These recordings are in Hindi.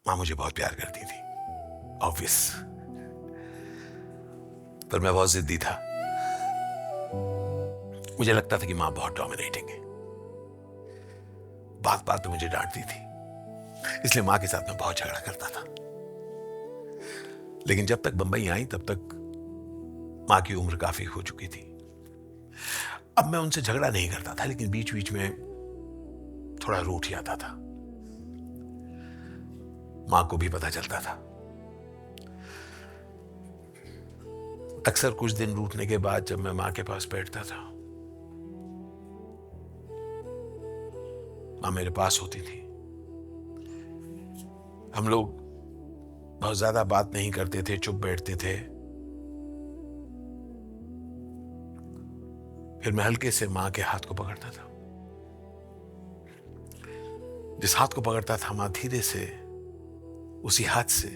मां मुझे बहुत प्यार करती थी, ऑब्वियस, पर मैं बहुत जिद्दी था। मुझे लगता था कि मां बहुत डोमिनेटिंग है, बात बात पे मुझे डांटती थी, इसलिए मां के साथ मैं बहुत झगड़ा करता था। लेकिन जब तक बंबई आई तब तक मां की उम्र काफी हो चुकी थी। अब मैं उनसे झगड़ा नहीं करता था, लेकिन बीच बीच में थोड़ा रूठ जाता था। मां को भी पता चलता था। अक्सर कुछ दिन रूठने के बाद जब मैं मां के पास बैठता था, मां मेरे पास होती थी। हम लोग बहुत ज्यादा बात नहीं करते थे, चुप बैठते थे। फिर मैं हल्के से मां के हाथ को पकड़ता था। जिस हाथ को पकड़ता था, मां धीरे से उसी हाथ से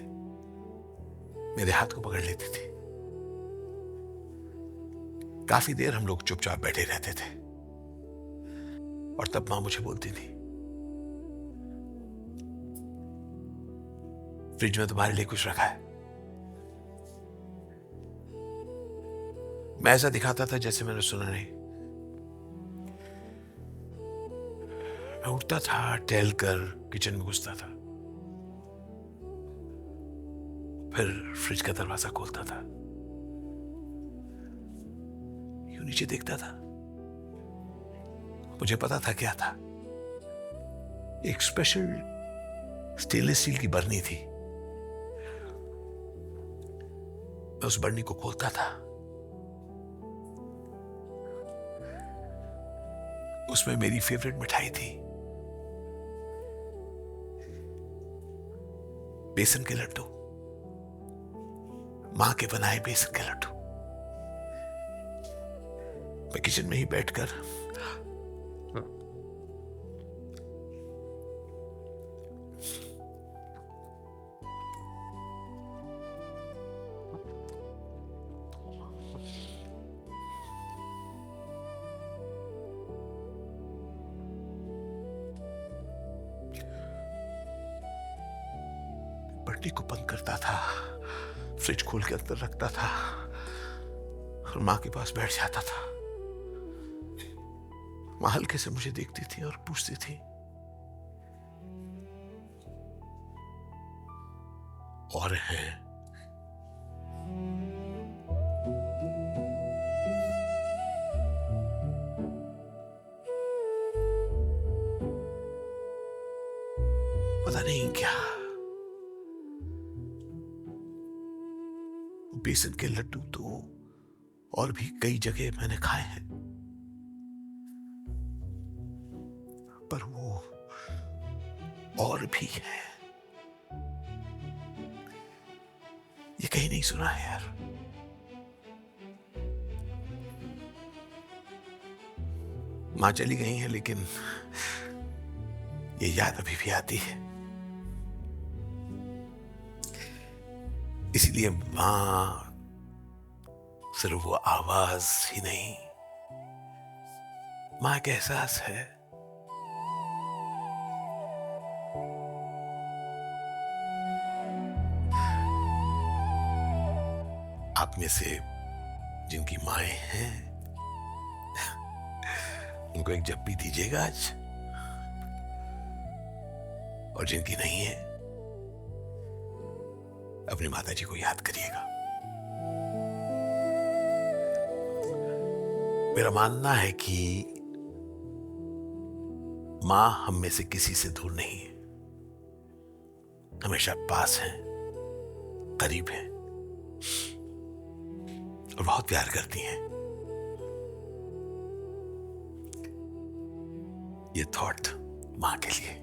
मेरे हाथ को पकड़ लेती थी। काफी देर हम लोग चुपचाप बैठे रहते थे और तब मां मुझे बोलती थी, फ्रिज में तुम्हारे लिए कुछ रखा है। मैं ऐसा दिखाता था जैसे मैंने सुना नहीं। मैं उठता था, टहलकर किचन में घुसता था, फिर फ्रिज का दरवाजा खोलता था, यूं नीचे देखता था। मुझे पता था क्या था। एक स्पेशल स्टेनलेस स्टील की बरनी थी। मैं उस बरनी को खोलता था, उसमें मेरी फेवरेट मिठाई थी, बेसन के लड्डू, मां के बनाए बेसन के लड्डू। मैं किचन में ही बैठकर बर्नी को बंद करता था, फ्रिज खोल के अंदर रखता था और मां के पास बैठ जाता था। मां हल्के से मुझे देखती थी और पूछती थी, और है? पता नहीं क्या, बेसन के लड्डू तो और भी कई जगह मैंने खाए हैं, पर वो और भी है, ये कहीं नहीं सुना है यार। मां चली गई है, लेकिन ये याद अभी भी आती है। इसलिए मां सिर्फ वो आवाज ही नहीं, मां का एहसास है। आप में से जिनकी माएं हैं, उनको एक जप्पी दीजिएगा आज, और जिनकी नहीं है, अपनी माताजी को याद करिएगा। मेरा मानना है कि मां हम में से किसी से दूर नहीं है, हमेशा पास है, करीब है और बहुत प्यार करती हैं। ये थॉट मां के लिए।